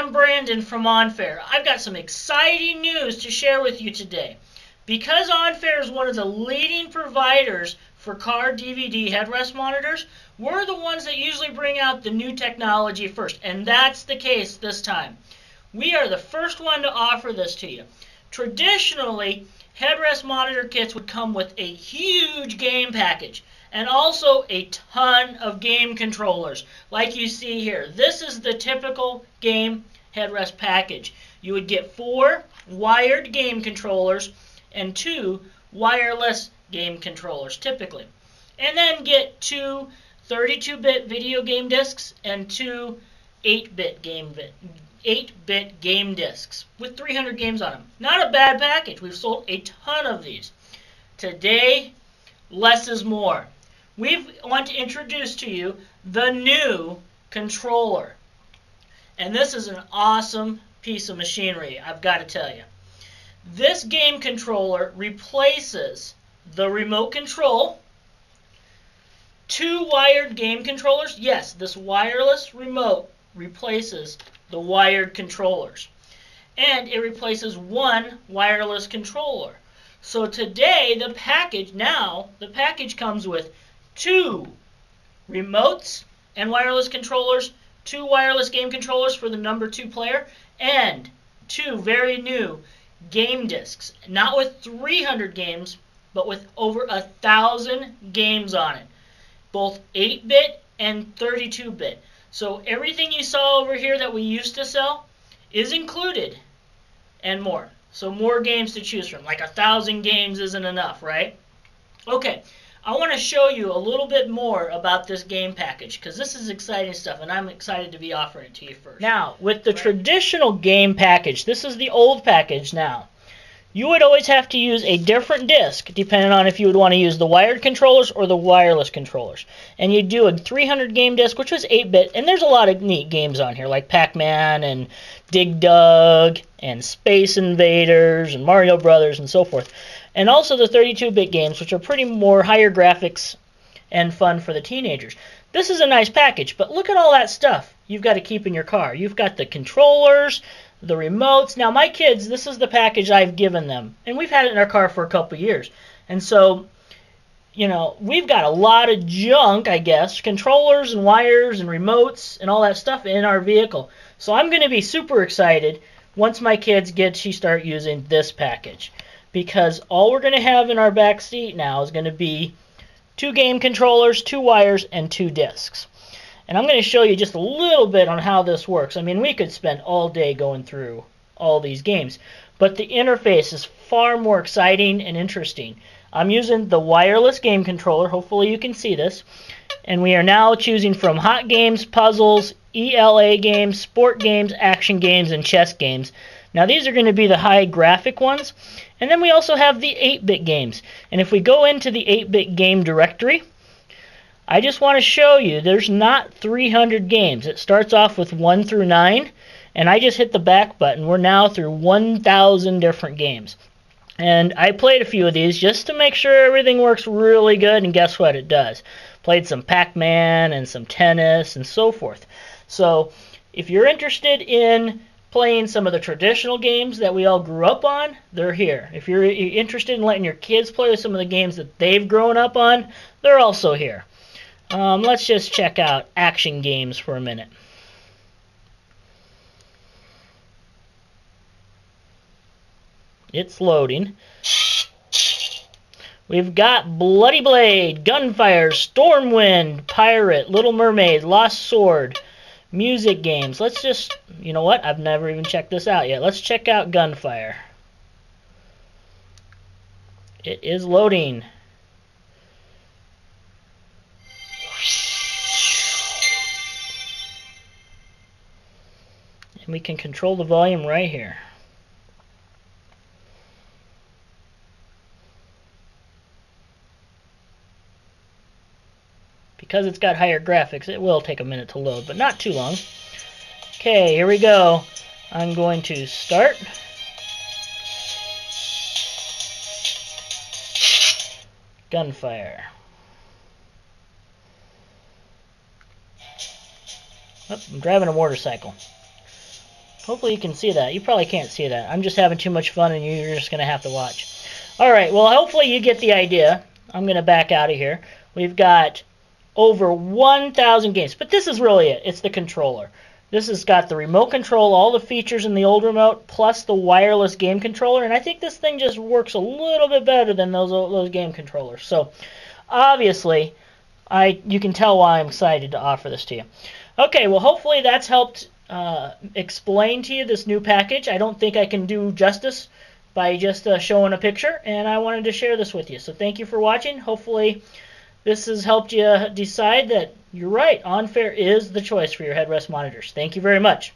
I'm Brandon from OnFair. I've got some exciting news to share with you today. Because OnFair is one of the leading providers for car DVD headrest monitors, we're the ones that usually bring out the new technology first, and that's the case this time. We are the first one to offer this to you. Traditionally, headrest monitor kits would come with a huge game package and also a ton of game controllers like you see here. This is the typical game headrest package. You would get 4 wired game controllers and 2 wireless game controllers typically, and then get 2 32-bit video game discs and 2 8-bit game discs with 300 games on them. Not a bad package. We've sold a ton of these. Today, less is more. We want to introduce to you the new controller. And this is an awesome piece of machinery, I've got to tell you. This game controller replaces the remote control, 2 wired game controllers. Yes, this wireless remote replaces the wired controllers. And it replaces 1 wireless controller. So today, the package comes with 2 remotes and wireless controllers, 2 wireless game controllers for the number 2 player, and 2 very new game discs. Not with 300 games, but with over 1,000 games on it. Both 8-bit and 32-bit. So everything you saw over here that we used to sell is included and more. So more games to choose from. Like 1,000 games isn't enough, right? Okay, I want to show you a little bit more about this game package because this is exciting stuff and I'm excited to be offering it to you first. Now, with the traditional game package, this is the old package now. You would always have to use a different disc depending on if you would want to use the wired controllers or the wireless controllers. And you'd do a 300 game disc, which was 8-bit, and there's a lot of neat games on here like Pac-Man and Dig Dug and Space Invaders and Mario Brothers and so forth. And also the 32-bit games, which are pretty more higher graphics and fun for the teenagers. This is a nice package, but look at all that stuff you've got to keep in your car. You've got the controllers, the remotes. Now my kids, this is the package I've given them, and we've had it in our car for a couple years. And so, you know, we've got a lot of junk, I guess, controllers and wires and remotes and all that stuff in our vehicle. So I'm going to be super excited once my kids start using this package, because all we're going to have in our back seat now is going to be 2 game controllers, 2 wires, and 2 discs. And I'm going to show you just a little bit on how this works. I mean, we could spend all day going through all these games, but the interface is far more exciting and interesting. I'm using the wireless game controller. Hopefully you can see this. And we are now choosing from hot games, puzzles, ELA games, sport games, action games, and chess games. Now these are going to be the high graphic ones. And then we also have the 8-bit games. And if we go into the 8-bit game directory, I just want to show you there's not 300 games. It starts off with 1 through 9, and I just hit the back button. We're now through 1,000 different games. And I played a few of these just to make sure everything works really good, and guess what? It does. Played some Pac-Man and some tennis and so forth. So if you're interested in playing some of the traditional games that we all grew up on, they're here. If you're interested in letting your kids play some of the games that they've grown up on, they're also here. Let's just check out action games for a minute. It's loading. We've got Bloody Blade, Gunfire, Stormwind, Pirate, Little Mermaid, Lost Sword, music games. Let's just, you know what? I've never even checked this out yet. Let's check out Gunfire. It is loading. And we can control the volume right here. Because it's got higher graphics, it will take a minute to load, but not too long. Okay, here we go. I'm going to start. Gunfire. Oh, I'm driving a motorcycle. Hopefully you can see that. You probably can't see that. I'm just having too much fun and you're just going to have to watch. Alright, well hopefully you get the idea. I'm going to back out of here. We've got over 1,000 games. But this is really it. It's the controller. This has got the remote control, all the features in the old remote, plus the wireless game controller. And I think this thing just works a little bit better than those game controllers. So obviously, you can tell why I'm excited to offer this to you. Okay, well hopefully that's helped explain to you this new package. I don't think I can do justice by just showing a picture, and I wanted to share this with you. So thank you for watching. Hopefully this has helped you decide that you're right. OnFair is the choice for your headrest monitors. Thank you very much.